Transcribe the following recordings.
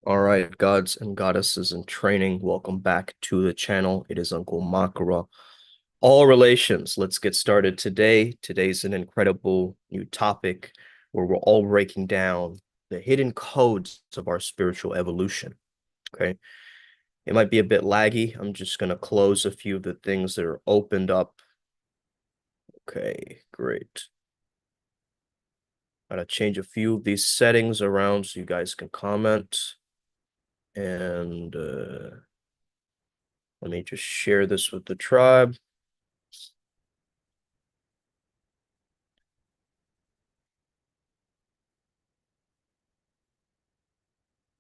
All right, gods and goddesses in training, welcome back to the channel. It is Uncle Makara. All relations. Let's get started today. Today's an incredible new topic where we're all breaking down the hidden codes of our spiritual evolution. Okay. It might be a bit laggy. I'm just going to close a few of the things that are opened up. Okay, great. Gotta change a few of these settings around so you guys can comment. And let me just share this with the tribe.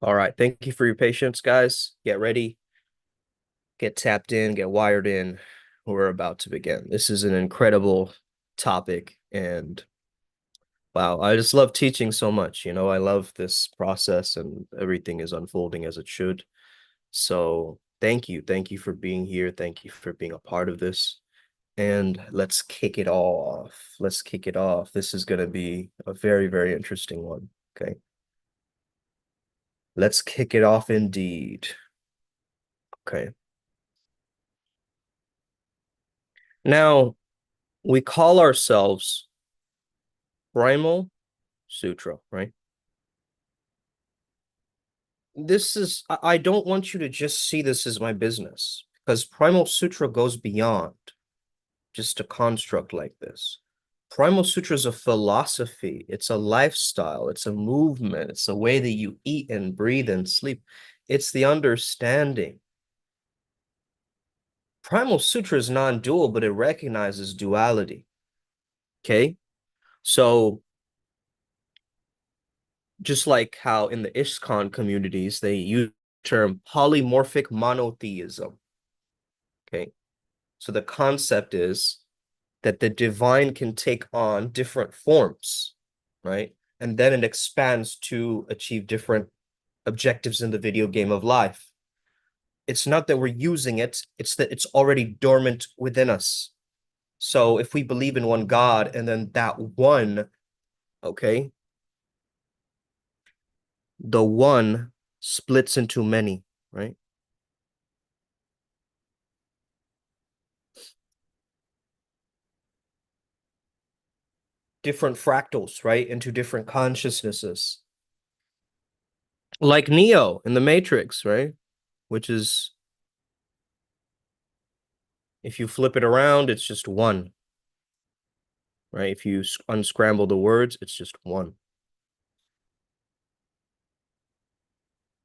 All right. Thank you for your patience, guys. Get ready, get tapped in, get wired in. We're about to begin. This is an incredible topic. And wow, I just love teaching so much. I love this process and everything is unfolding as it should. So thank you. Thank you for being here. Thank you for being a part of this. And let's kick it off. Let's kick it off. This is going to be a very, very interesting one. Okay. Let's kick it off indeed. Okay. Now, we call ourselves Primal Sutra, right? I don't want you to just see this as my business because Primal Sutra goes beyond just a construct like this. Primal Sutra is a philosophy, it's a lifestyle, it's a movement, it's a way that you eat and breathe and sleep. It's the understanding. Primal Sutra is non-dual, but it recognizes duality. Okay? So just like how in the ISKCON communities, they use the term polymorphic monotheism. Okay. So the concept is that the divine can take on different forms, right? And then it expands to achieve different objectives in the video game of life. It's not that we're using it, it's that it's already dormant within us. So if we believe in one God and then that one, okay, the one splits into many, right? Different fractals, right? Into different consciousnesses. Like Neo in the Matrix, right? Which is, if you flip it around, it's just one, right? If you unscramble the words, it's just one.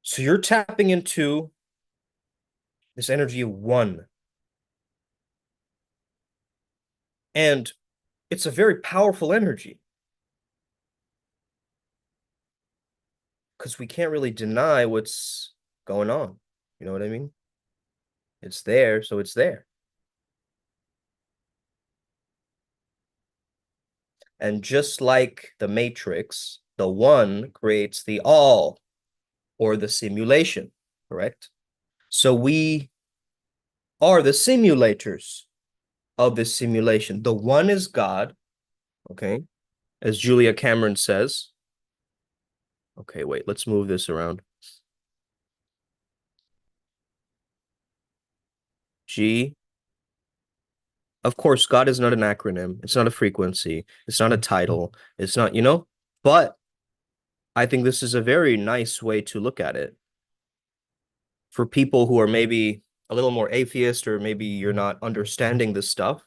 So you're tapping into this energy of one. And it's a very powerful energy because we can't really deny what's going on. You know what I mean? It's there, so it's there. And just like the Matrix, the one creates the all or the simulation, correct? So we are the simulators of this simulation. The one is God, okay? As Julia Cameron says. Okay, wait, let's move this around. G. Of course, God is not an acronym. It's not a frequency. It's not a title. It's not, but I think this is a very nice way to look at it. For people who are maybe a little more atheist or maybe you're not understanding this stuff,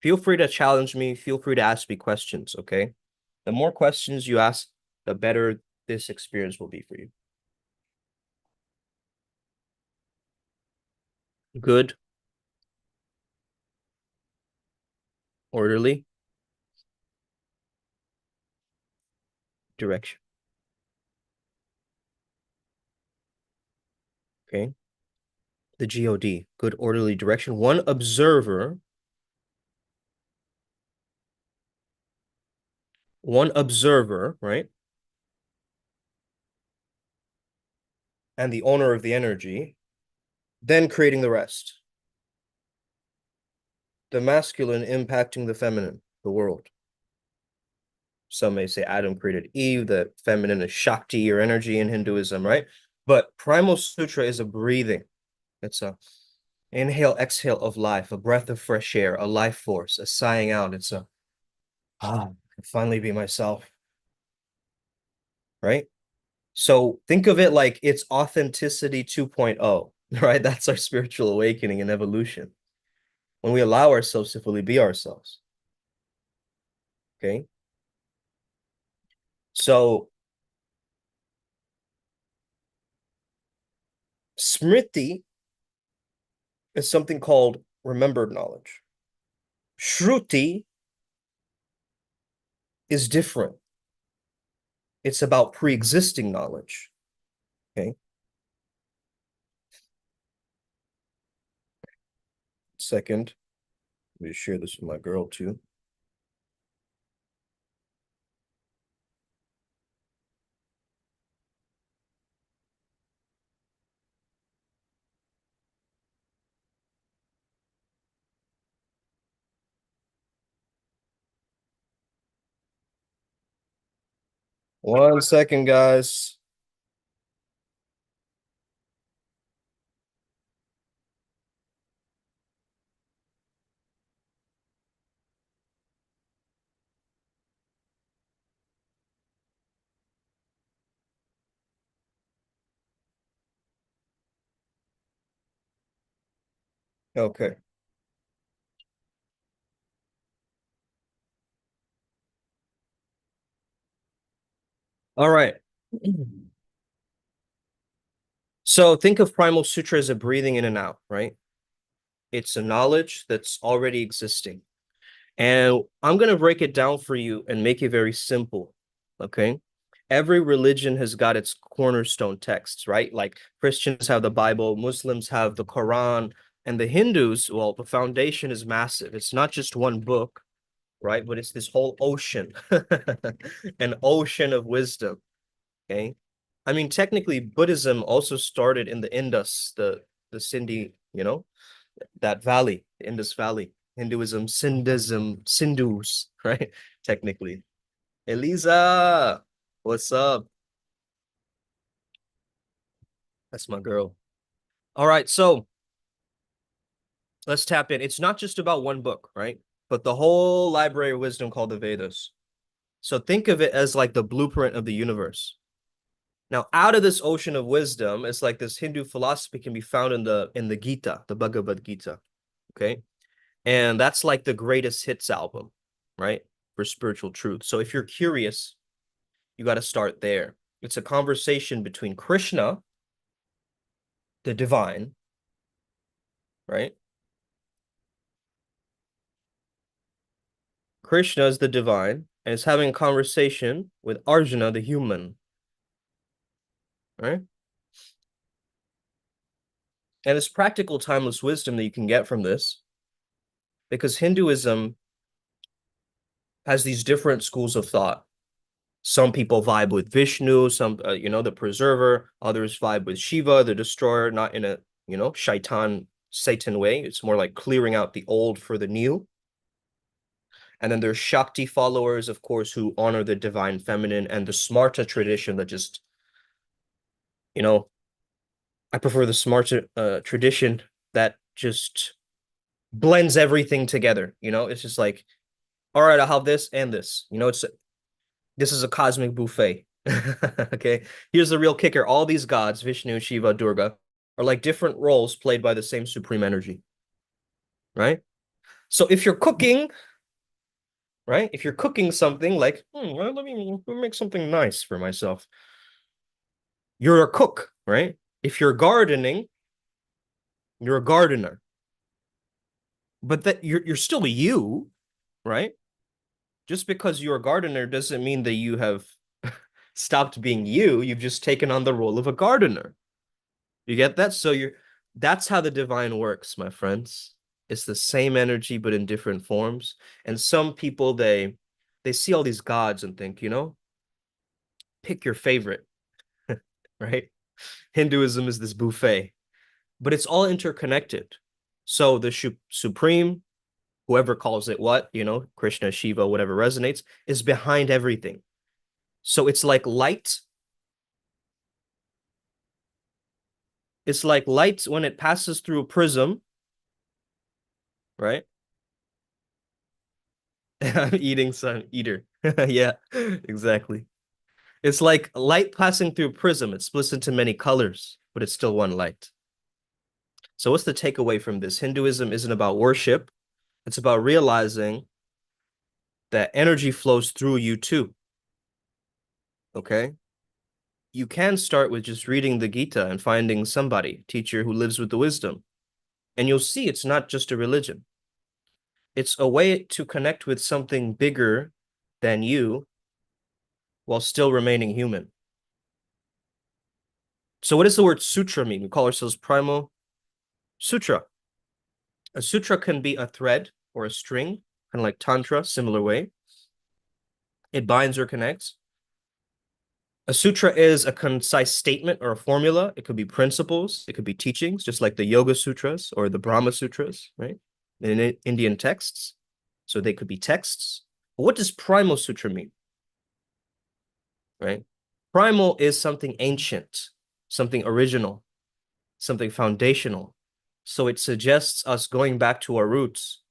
feel free to challenge me. Feel free to ask me questions, okay? The more questions you ask, the better this experience will be for you. Good, orderly direction, okay? The God, good, orderly direction. One observer, right? And the owner of the energy, then creating the rest. The masculine impacting the feminine, the world. Some may say Adam created Eve, the feminine is Shakti or energy in Hinduism, right? But Primal Sutra is a breathing. It's a inhale, exhale of life, a breath of fresh air, a life force, a sighing out. It's a I can finally be myself, right? So think of it like it's authenticity 2.0, right? That's our spiritual awakening and evolution. When we allow ourselves to fully be ourselves. Okay. So Smriti is something called remembered knowledge. Shruti is different. It's about pre-existing knowledge. Okay. Second, let me share this with my girl too. One second, guys. Okay. All right. So think of Primal Sutra as a breathing in and out, right? It's a knowledge that's already existing. And I'm going to break it down for you and make it very simple. Okay. Every religion has got its cornerstone texts, right? Like Christians have the Bible, Muslims have the Quran, and the Hindus, well, the foundation is massive. It's not just one book, right? But it's this whole ocean, an ocean of wisdom. Okay. I mean, technically, Buddhism also started in the Indus, the Sindhi, that valley, the Indus Valley. Hinduism, Sindhism, Sindhus, right? Technically. Elisa, what's up? That's my girl. All right, so let's tap in. It's not just about one book, right? But the whole library of wisdom called the Vedas. So think of it as like the blueprint of the universe. Now, out of this ocean of wisdom, it's like this Hindu philosophy can be found in the Gita, the Bhagavad Gita. Okay. And that's like the greatest hits album, right? For spiritual truth. So if you're curious, you got to start there. It's a conversation between Krishna, the divine, right? Krishna is the divine and is having a conversation with Arjuna, the human, right? And it's practical, timeless wisdom that you can get from this because Hinduism has these different schools of thought. Some people vibe with Vishnu, some, the preserver, others vibe with Shiva, the destroyer, not in a, shaitan, Satan way. It's more like clearing out the old for the new. And then there's Shakti followers, of course, who honor the divine feminine and the Smarta tradition that just, you know, I prefer the Smarta tradition that just blends everything together. It's just like, all right, I'll have this and this. This is a cosmic buffet. Okay. Here's the real kicker. All these gods, Vishnu, Shiva, Durga, are like different roles played by the same supreme energy, right? So if you're cooking, right? If you're cooking something like, well, let me make something nice for myself. You're a cook, right? If you're gardening, you're a gardener. But that you're still you, right? Just because you're a gardener doesn't mean that you have stopped being you. You've just taken on the role of a gardener. You get that? So that's how the divine works, my friends. It's the same energy, but in different forms. And some people they see all these gods and think, pick your favorite, right? Hinduism is this buffet, but it's all interconnected. So the supreme, whoever calls it what, Krishna, Shiva, whatever resonates, is behind everything. So it's like light It's like light when it passes through a prism, right? I'm eating some eater. Yeah, exactly. It's like light passing through a prism. It splits into many colors, but it's still one light. So what's the takeaway from this? Hinduism isn't about worship. It's about realizing that energy flows through you too. Okay. You can start with just reading the Gita and finding somebody, teacher who lives with the wisdom. And you'll see it's not just a religion. It's a way to connect with something bigger than you while still remaining human. So what does the word sutra mean? We call ourselves Primal Sutra. A sutra can be a thread or a string, kind of like tantra, similar way. It binds or connects. A sutra is a concise statement or a formula. It could be principles. It could be teachings, just like the Yoga Sutras or the Brahma Sutras, right? In Indian texts. So they could be texts. But what does Primal Sutra mean, right? Primal is something ancient, something original, something foundational. So it suggests us going back to our roots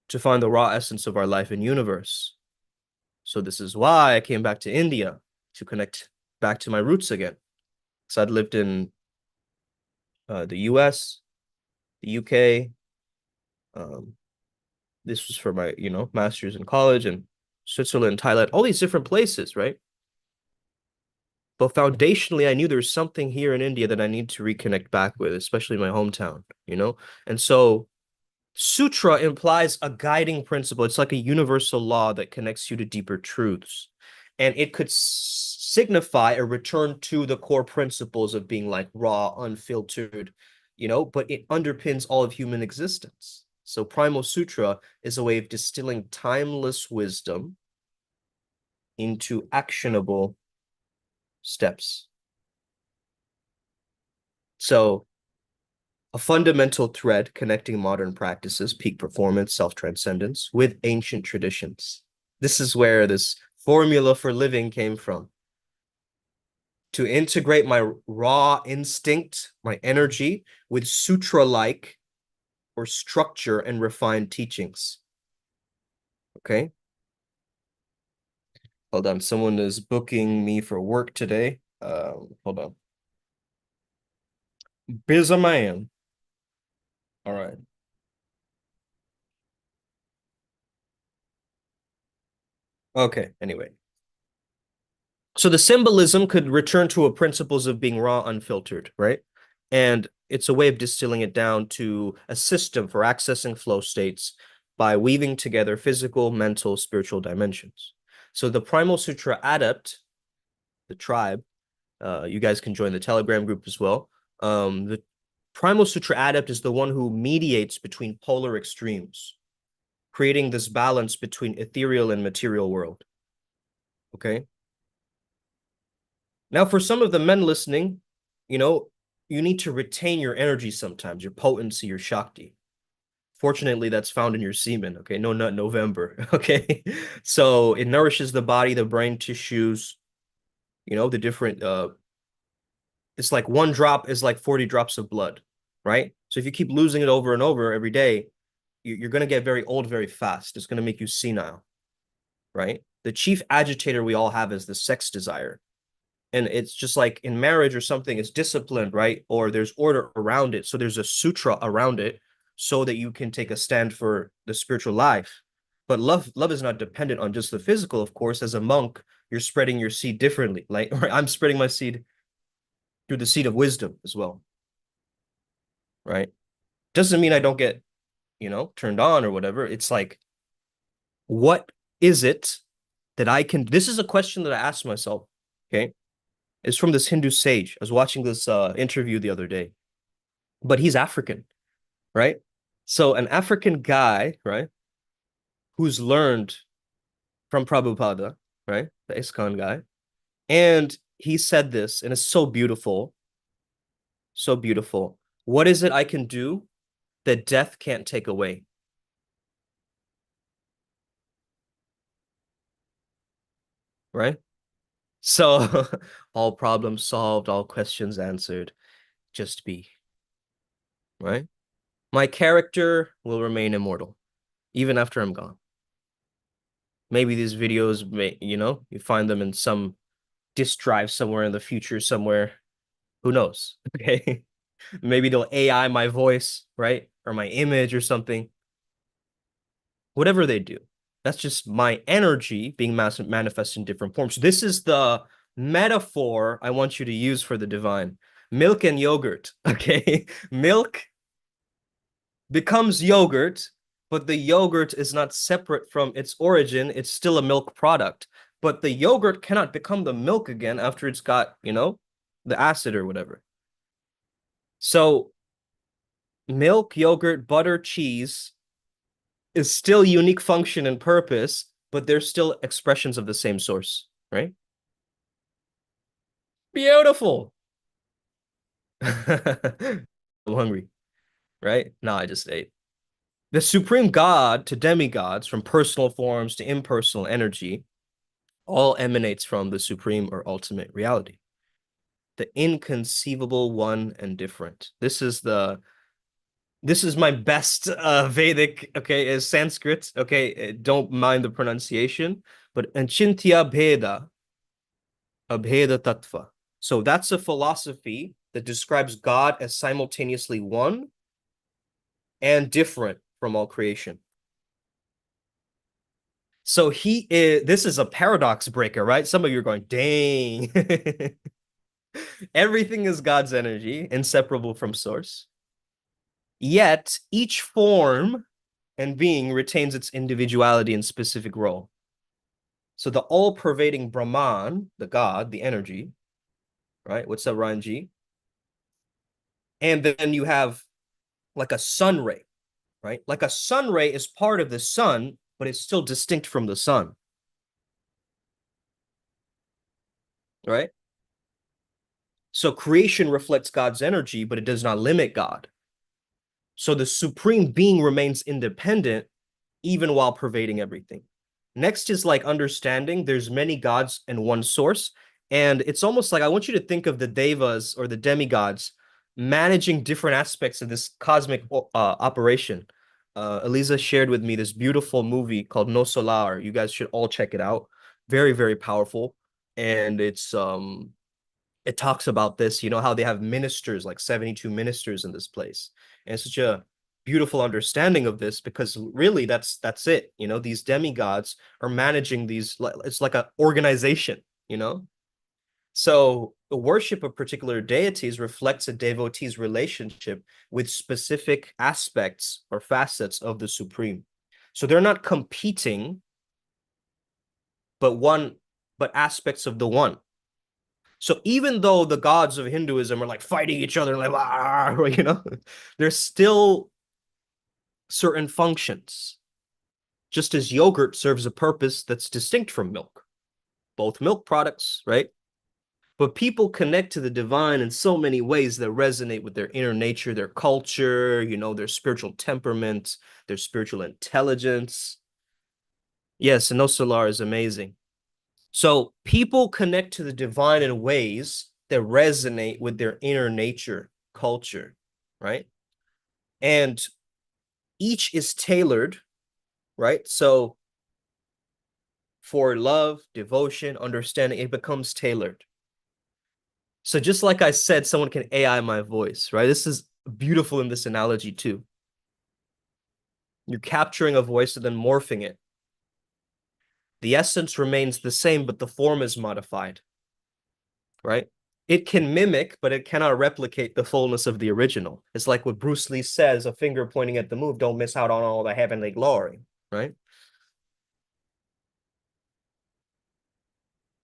to find the raw essence of our life and universe. So this is why I came back to India to connect back to my roots again. So I'd lived in the US, the UK. Um, this was for my, master's in college, and Switzerland, Thailand, all these different places, right? But foundationally, I knew there was something here in India that I need to reconnect back with, especially my hometown. And so Sutra implies a guiding principle. It's like a universal law that connects you to deeper truths. And it could signify a return to the core principles of being like raw, unfiltered, but it underpins all of human existence. So Primal Sutra is a way of distilling timeless wisdom into actionable steps. So a fundamental thread connecting modern practices, peak performance, self-transcendence, with ancient traditions. This is where this formula for living came from. To integrate my raw instinct, my energy, with sutra-like or structure and refined teachings. Okay? Hold on. Someone is booking me for work today. Hold on. Busy man. All right. Okay. Anyway. So the symbolism could return to a principles of being raw, unfiltered, right? And it's a way of distilling it down to a system for accessing flow states by weaving together physical, mental, spiritual dimensions. So the Primal Sutra Adept, the tribe, you guys can join the Telegram group as well. The Primal Sutra Adept is the one who mediates between polar extremes, creating this balance between ethereal and material world. Okay. Now, for some of the men listening, you know, you need to retain your energy sometimes, your potency, your Shakti. Fortunately, that's found in your semen. Okay. No nut November. Okay. So it nourishes the body, the brain tissues, the different it's like one drop is like 40 drops of blood, right? So if you keep losing it over and over every day, you're going to get very old very fast. It's going to make you senile, right? The chief agitator we all have is the sex desire. And it's just like in marriage or something, it's disciplined, right? Or there's order around it. So there's a sutra around it so that you can take a stand for the spiritual life. But love is not dependent on just the physical, of course. As a monk, you're spreading your seed differently. Like I'm spreading my seed through the seed of wisdom as well, right? Doesn't mean I don't get, turned on or whatever. It's like, what is it that I can? This is a question that I asked myself. Okay. It's from this Hindu sage. I was watching this interview the other day, but he's African, right? So an African guy, right, who's learned from Prabhupada, right, the ISKCON guy, and he said this, and it's so beautiful, so beautiful. What is it I can do that death can't take away, right? So all problems solved, all questions answered. Just be. right? My character will remain immortal, even after I'm gone. Maybe these videos may, you find them in some disk drive somewhere in the future, somewhere. Who knows? Okay. Maybe they'll AI my voice, right? Or my image or something. Whatever they do. That's just my energy being manifested in different forms. This is the metaphor I want you to use for the divine. Milk and yogurt, okay? Milk becomes yogurt, but the yogurt is not separate from its origin. It's still a milk product. But the yogurt cannot become the milk again after it's got, the acid or whatever. So milk, yogurt, butter, cheese is still unique function and purpose, but they're still expressions of the same source, right? Beautiful. I'm hungry, right? No, I just ate. The supreme God to demigods, from personal forms to impersonal energy, all emanates from the supreme or ultimate reality, the inconceivable one and different. This is my best Vedic, okay, is Sanskrit, okay, don't mind the pronunciation, but Anchintya Bheda, Abheda Tattva. So that's a philosophy that describes God as simultaneously one and different from all creation. So this is a paradox breaker, right? Some of you are going, dang. Everything is God's energy, inseparable from source. Yet each form and being retains its individuality and specific role. So the all-pervading Brahman, the God, the energy, right? What's up, Ryan G? And then you have like a sun ray, right? Like a sun ray is part of the sun, but it's still distinct from the sun, right? So creation reflects God's energy, but it does not limit God. So the supreme being remains independent even while pervading everything. Next is like understanding there's many gods and one source. And it's almost like I want you to think of the devas or the demigods managing different aspects of this cosmic operation. Eliza shared with me this beautiful movie called No Solar. You guys should all check it out. Very, very powerful. And it talks about this, how they have ministers, like 72 ministers in this place. And it's such a beautiful understanding of this because really that's it. These demigods are managing these, it's like an organization. So the worship of particular deities reflects a devotee's relationship with specific aspects or facets of the supreme. So they're not competing, but aspects of the one. So even though the gods of Hinduism are like fighting each other, like, there's still certain functions. Just as yogurt serves a purpose that's distinct from milk, both milk products, right? But people connect to the divine in so many ways that resonate with their inner nature, their culture, their spiritual temperament, their spiritual intelligence. Yes, and no solar is amazing. So people connect to the divine in ways that resonate with their inner nature, culture, right? And each is tailored, right? So for love, devotion, understanding, it becomes tailored. So just like I said, someone can AI my voice, right? This is beautiful in this analogy too. You're capturing a voice and then morphing it. The essence remains the same, but the form is modified, right? It can mimic, but it cannot replicate the fullness of the original. It's like what Bruce Lee says, a finger pointing at the move, don't miss out on all the heavenly glory, right?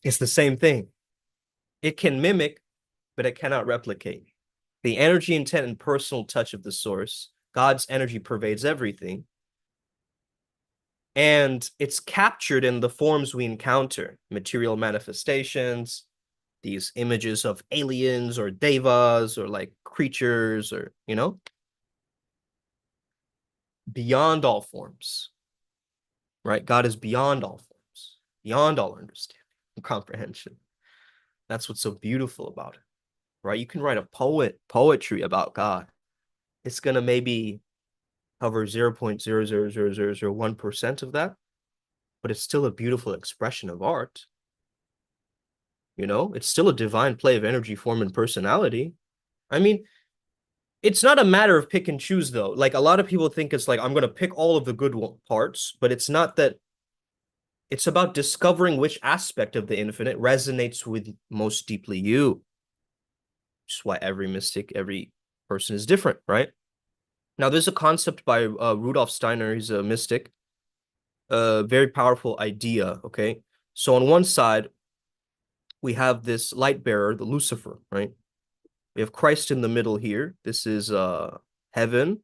It's the same thing. It can mimic, but it cannot replicate. The energy, intent, and personal touch of the source, God's energy pervades everything. And it's captured in the forms we encounter, material manifestations, these images of aliens or devas or like creatures or, beyond all forms, right? God is beyond all forms, beyond all understanding and comprehension. That's what's so beautiful about it, right? You can write poetry about God. It's gonna maybe cover 0.0000001% of that, but it's still a beautiful expression of art. You know, it's still a divine play of energy, form, and personality. I mean, it's not a matter of pick and choose, though. Like a lot of people think it's like, I'm going to pick all of the good parts, but it's not that. It's about discovering which aspect of the infinite resonates with most deeply you. Which is why every mystic, every person is different, right? Now, there's a concept by Rudolf Steiner. He's a mystic, a very powerful idea. Okay. So on one side, we have this light bearer, the Lucifer, right? We have Christ in the middle here. This is heaven.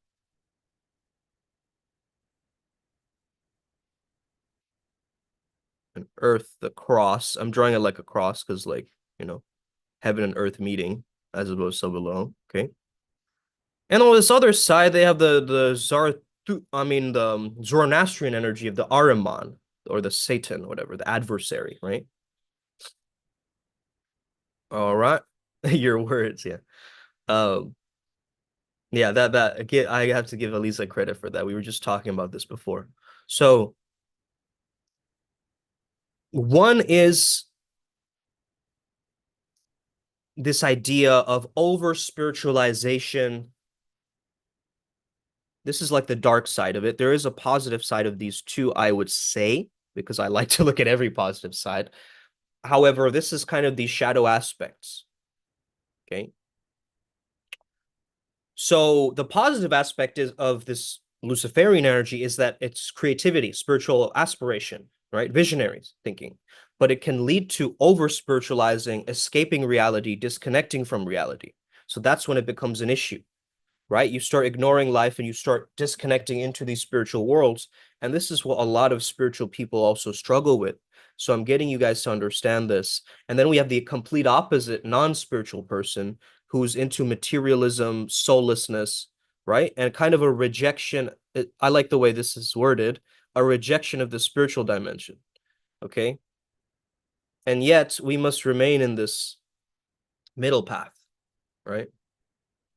And earth, the cross. I'm drawing it like a cross because, like, you know, heaven and earth meeting as opposed to below. Okay. And on this other side, they have the Zoroastrian energy of the Ahriman or the Satan, whatever, the adversary, right? All right. Your words, yeah. Um, yeah, that again, I have to give Elisa credit for that. We were just talking about this before. So one is this idea of over spiritualization. This is like the dark side of it. There is a positive side of these two, I would say, because I like to look at every positive side. However, this is kind of the shadow aspects. Okay. So the positive aspect is of this Luciferian energy is that it's creativity, spiritual aspiration, right? Visionary thinking. But it can lead to over spiritualizing, escaping reality, disconnecting from reality. So that's when it becomes an issue, right? You start ignoring life and you start disconnecting into these spiritual worlds. And this is what a lot of spiritual people also struggle with. So I'm getting you guys to understand this. And then we have the complete opposite non-spiritual person who's into materialism, soullessness, right? And kind of a rejection. I like the way this is worded, a rejection of the spiritual dimension. Okay. And yet we must remain in this middle path, right?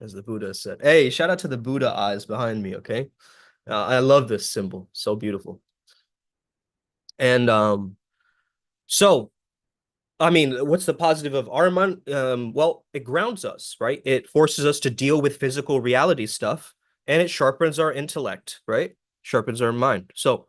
As the Buddha said. Hey, shout out to the Buddha eyes behind me, okay? I love this symbol. So beautiful. And so I mean, what's the positive of Ahriman? Well, it grounds us, right? It forces us to deal with physical reality stuff and it sharpens our intellect, right? Sharpens our mind. So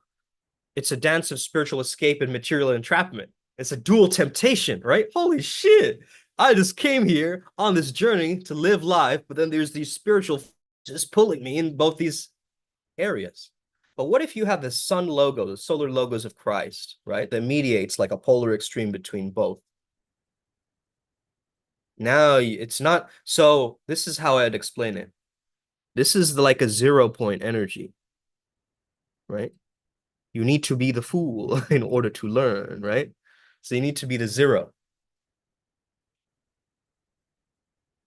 it's a dance of spiritual escape and material entrapment. It's a dual temptation, right? Holy shit. I just came here on this journey to live life, but then there's these spiritual just pulling me in both these areas. But what if you have the sun logo, the solar logos of Christ, right? That mediates like a polar extreme between both. Now it's not. So this is how I'd explain it. This is like a 0 point energy, right? You need to be the fool in order to learn, right? So you need to be the zero.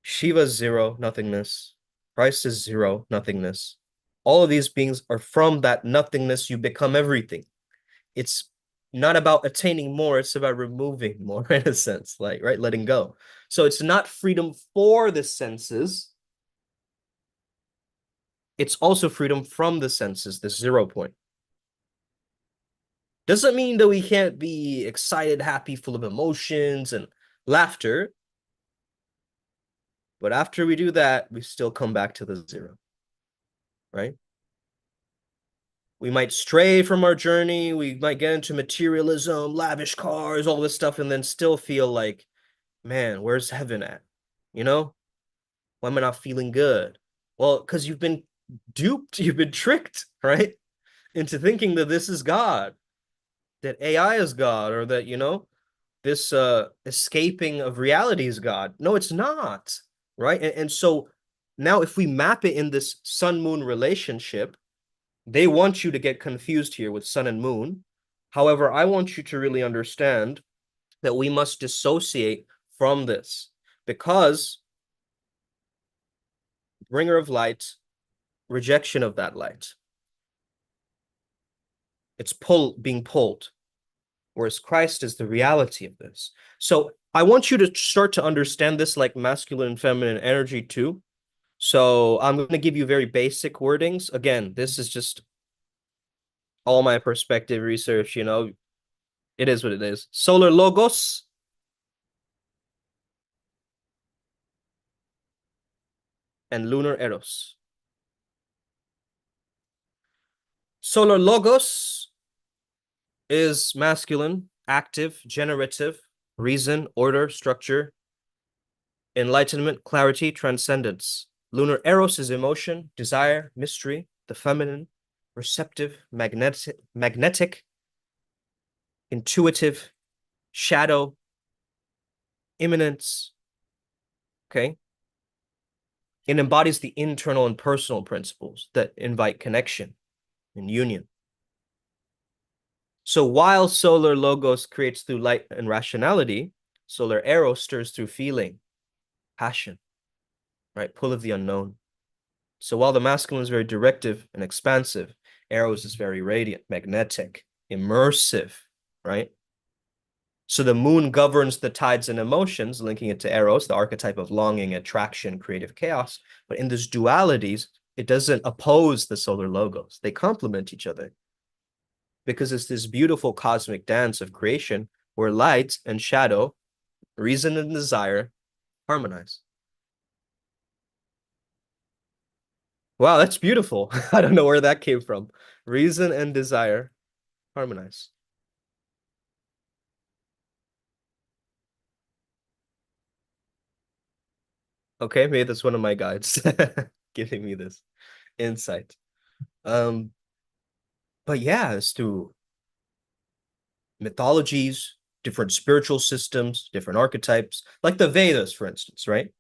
Shiva's zero, nothingness. Christ is zero, nothingness. All of these beings are from that nothingness. You become everything. It's not about attaining more, it's about removing more in a sense, like, right, letting go. So it's not freedom for the senses, it's also freedom from the senses, the 0 point. Doesn't mean that we can't be excited, happy, full of emotions and laughter, but after we do that, we still come back to the zero, right? We might stray from our journey, we might get into materialism, lavish cars, all this stuff, and then still feel like, man, where's heaven at? You know, why am I not feeling good? Well, because you've been duped, you've been tricked, right? Into thinking that this is God, that AI is God, or that, you know, this escaping of reality is God. No, it's not, right? And so now if we map it in this sun-moon relationship, they want you to get confused here with sun and moon. However, I want you to really understand that we must dissociate from this because bringer of light, rejection of that light. It's being pulled, whereas Christ is the reality of this. So I want you to start to understand this like masculine and feminine energy too. So I'm going to give you very basic wordings. Again, this is just all my perspective research, it is what it is. Solar logos and lunar eros. Solar logos is masculine, active, generative, reason, order, structure, enlightenment, clarity, transcendence. Lunar eros is emotion, desire, mystery, the feminine, receptive, magnetic, intuitive, shadow, immanence. Okay. It embodies the internal and personal principles that invite connection and union. So while solar logos creates through light and rationality, solar eros stirs through feeling, passion, right? Pull of the unknown. So while the masculine is very directive and expansive, eros is very radiant, magnetic, immersive, right? So the moon governs the tides and emotions, linking it to eros, the archetype of longing, attraction, creative chaos. But in this dualities, it doesn't oppose the solar logos. They complement each other because it's this beautiful cosmic dance of creation where light and shadow, reason and desire harmonize. Wow, that's beautiful. I don't know where that came from. Reason and desire harmonize. Okay, maybe that's one of my guides giving me this insight. Um, but yeah, it's through mythologies, different spiritual systems, different archetypes, like the Vedas, for instance, right?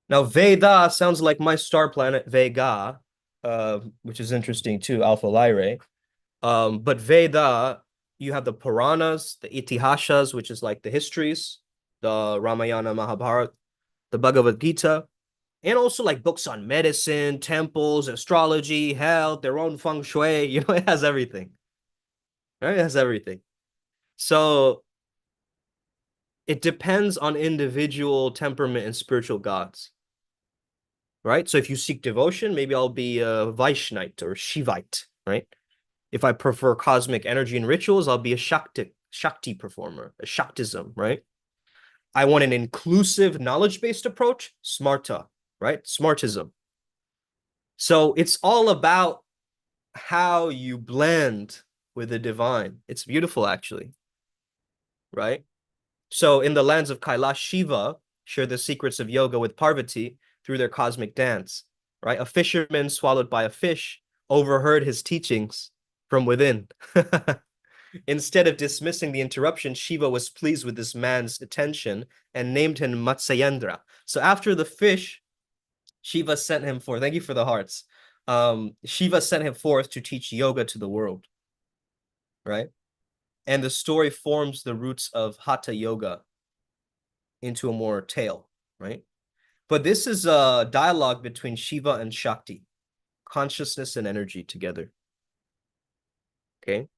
Now, Veda sounds like my star planet Vega, which is interesting too, Alpha Lyrae. But Veda, you have the Puranas, the Itihasas, which is like the histories, the Ramayana, Mahabharata, the Bhagavad Gita, and also like books on medicine, temples, astrology, health, their own feng shui. It has everything. Right? It has everything. So it depends on individual temperament and spiritual gods. Right? So if you seek devotion, maybe I'll be a Vaishnite or Shivite, right? If I prefer cosmic energy and rituals, I'll be a Shakti performer, a Shaktism, right? I want an inclusive knowledge-based approach, Smarta, right? Smartism. So it's all about how you blend with the divine. It's beautiful, actually, right? So in the lands of Kailash, Shiva shared the secrets of yoga with Parvati through their cosmic dance, right? A fisherman swallowed by a fish overheard his teachings from within. Instead of dismissing the interruption, Shiva was pleased with this man's attention and named him Matsyendra. So after the fish, Shiva sent him forth. Thank you for the hearts. Shiva sent him forth to teach yoga to the world, right? And the story forms the roots of Hatha Yoga into a more tale, right? But this is a dialogue between Shiva and Shakti, consciousness and energy together. Okay.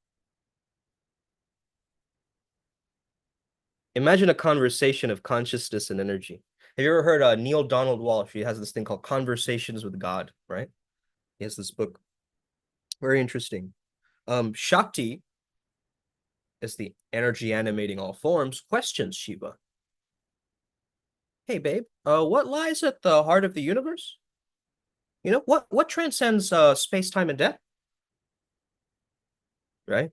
Imagine a conversation of consciousness and energy. Have you ever heard Neil Donald Walsh? He has this thing called Conversations with God, right? He has this book. Very interesting. Shakti, as the energy animating all forms, questions Shiva. Hey, babe, what lies at the heart of the universe? What transcends space, time, and death, right?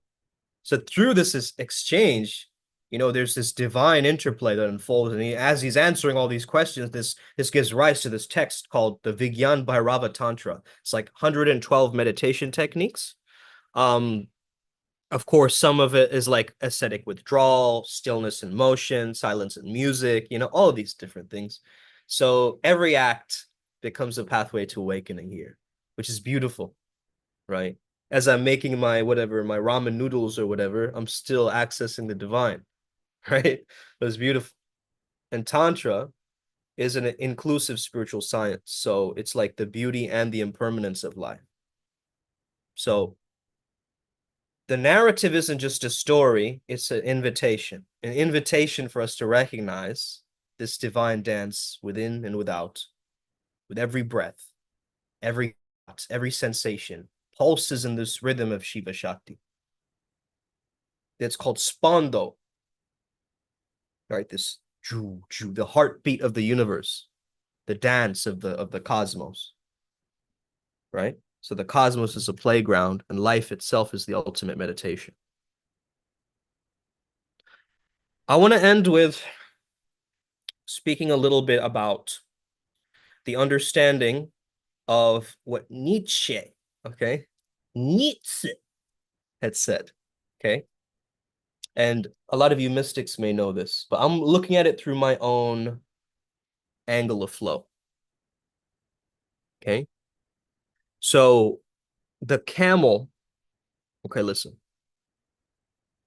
So through this exchange, there's this divine interplay that unfolds, and as he's answering all these questions, this gives rise to this text called the Vigyan Bhairava Tantra. It's like 112 meditation techniques. Of course, some of it is like ascetic withdrawal, stillness and motion, silence and music, all these different things. So every act becomes a pathway to awakening here, which is beautiful, right? As I'm making my whatever, my ramen noodles or whatever, I'm still accessing the divine, right? It was beautiful. And Tantra is an inclusive spiritual science. So it's like the beauty and the impermanence of life. So the narrative isn't just a story, it's an invitation for us to recognize this divine dance within and without, with every breath, Every thought, every sensation pulses in this rhythm of Shiva Shakti. It's called Spondo, right? This the heartbeat of the universe, the dance of the cosmos, right? So the cosmos is a playground, and life itself is the ultimate meditation. I want to end with speaking a little bit about the understanding of what Nietzsche, okay, Nietzsche had said, okay. And a lot of you mystics may know this, but I'm looking at it through my own angle of flow, okay. So the camel, okay, listen,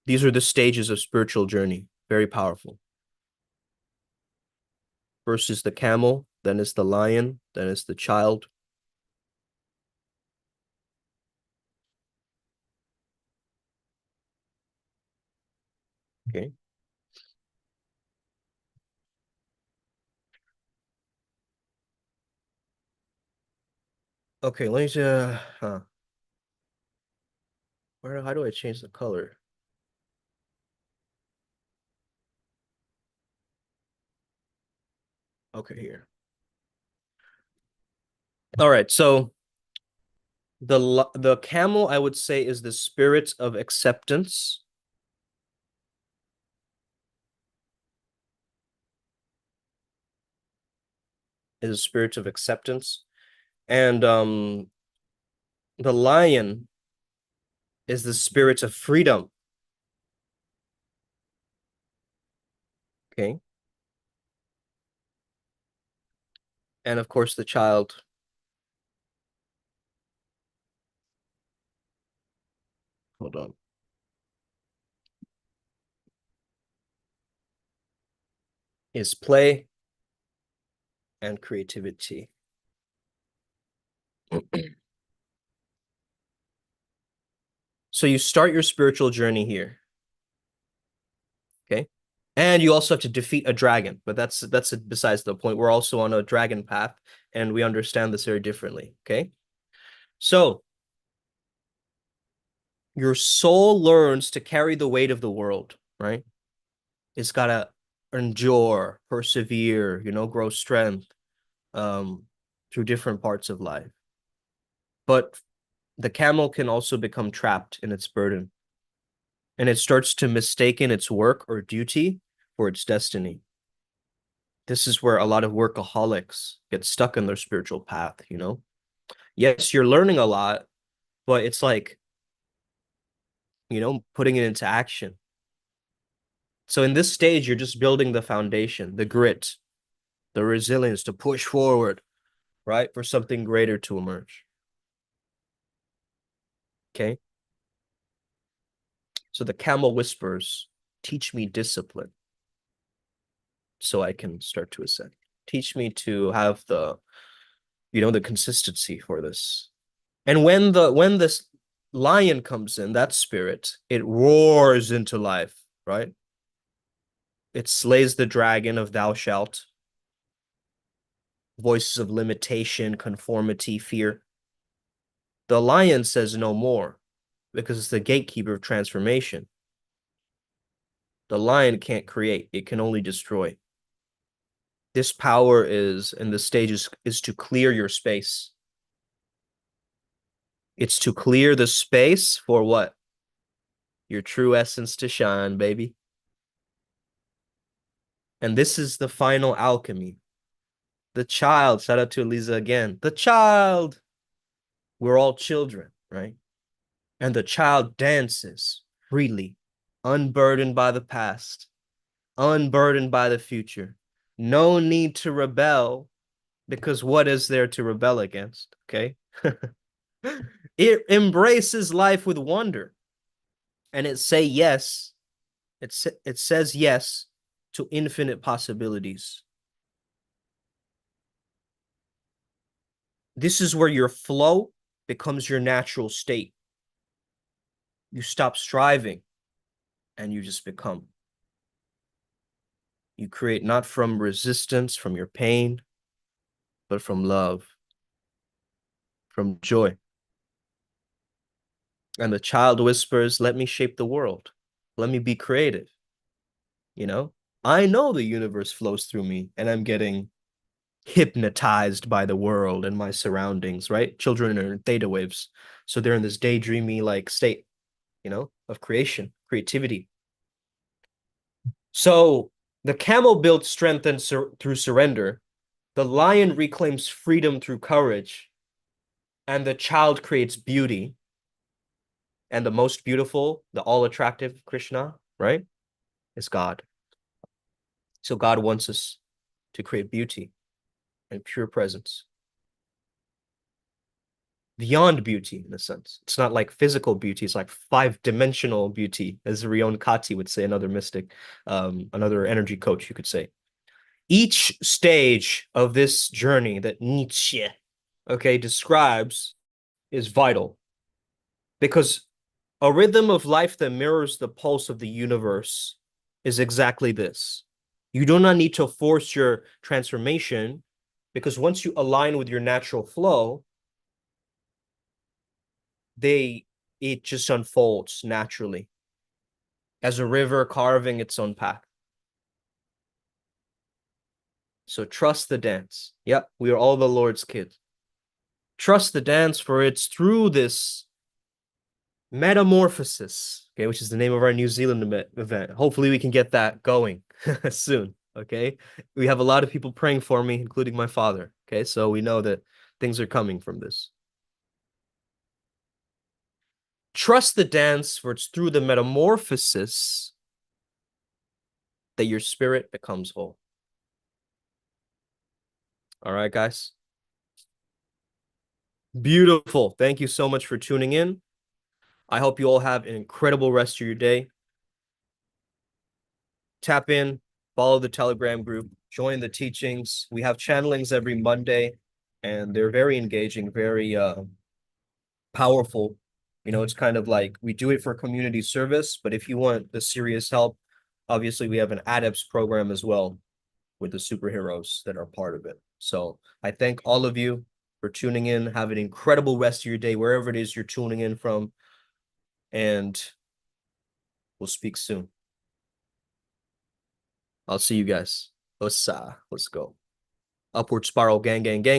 these are the stages of spiritual journey, very powerful. First is the camel, then is the lion, then is the child. Okay. Okay, let me see. How do I change the color? Okay, here. All right, so the camel, I would say, is the spirit of acceptance. Is a spirit of acceptance. And the lion is the spirit of freedom. Okay. And of course, the child, hold on, is play and creativity. So you start your spiritual journey here. Okay. And you also have to defeat a dragon, but that's besides the point. We're also on a dragon path, and we understand this very differently. Okay. So your soul learns to carry the weight of the world, right? It's gotta endure, persevere, grow strength um through different parts of life. But the camel can also become trapped in its burden, and it starts to mistaken its work or duty for its destiny. This is where a lot of workaholics get stuck in their spiritual path. Yes, you're learning a lot, but it's like, putting it into action. So in this stage, you're just building the foundation, the grit, the resilience to push forward, right? For something greater to emerge. Okay. So the camel whispers, teach me discipline so I can start to ascend. Teach me to have the consistency for this. And when this lion comes in, that spirit, it roars into life, right? It slays the dragon of thou shalt, voices of limitation, conformity, fear. The lion says no more because it's the gatekeeper of transformation. The lion can't create, it can only destroy. This power is, and the stage is to clear your space. It's to clear the space for what? Your true essence to shine, baby. And this is the final alchemy. The child, shout out to Eliza again. The child, we're all children, right? And the child dances freely, unburdened by the past, unburdened by the future. No need to rebel, because what is there to rebel against? Okay. It embraces life with wonder, and it says yes to infinite possibilities. This is where your flow becomes your natural state. You stop striving and you just become. You create not from resistance, from your pain, but from love. from joy. And the child whispers, let me shape the world. Let me be creative. You know, I know the universe flows through me and I'm getting hypnotized by the world and my surroundings, right? Children are in theta waves. So they're in this daydreamy like state, of creation, creativity. So the camel builds strength and through surrender. The lion reclaims freedom through courage. And the child creates beauty. And the most beautiful, the all attractive Krishna, right, is God. So God wants us to create beauty and pure presence beyond beauty in a sense. It's not like physical beauty, it's like five-dimensional beauty, as Rion Kati would say, another mystic, another energy coach, you could say. Each stage of this journey that Nietzsche, okay, describes is vital because a rhythm of life that mirrors the pulse of the universe is exactly this. You do not need to force your transformation because once you align with your natural flow, it just unfolds naturally as a river carving its own path. So trust the dance. Yep, we are all the Lord's kids. Trust the dance, for it's through this metamorphosis, okay, which is the name of our New Zealand event. Hopefully we can get that going soon, okay? We have a lot of people praying for me, including my father, okay? So we know that things are coming from this. Trust the dance, for it's through the metamorphosis that your spirit becomes whole. All right, guys. Beautiful. Thank you so much for tuning in. I hope you all have an incredible rest of your day. Tap in, follow the Telegram group, join the teachings. We have channelings every Monday, and they're very engaging, very powerful. It's kind of like we do it for community service, but if you want the serious help, obviously we have an ADEPS program as well with the superheroes that are part of it. So I thank all of you for tuning in. Have an incredible rest of your day, wherever it is you're tuning in from, and we'll speak soon. I'll see you guys. Let's go. Upward spiral, gang, gang, gang.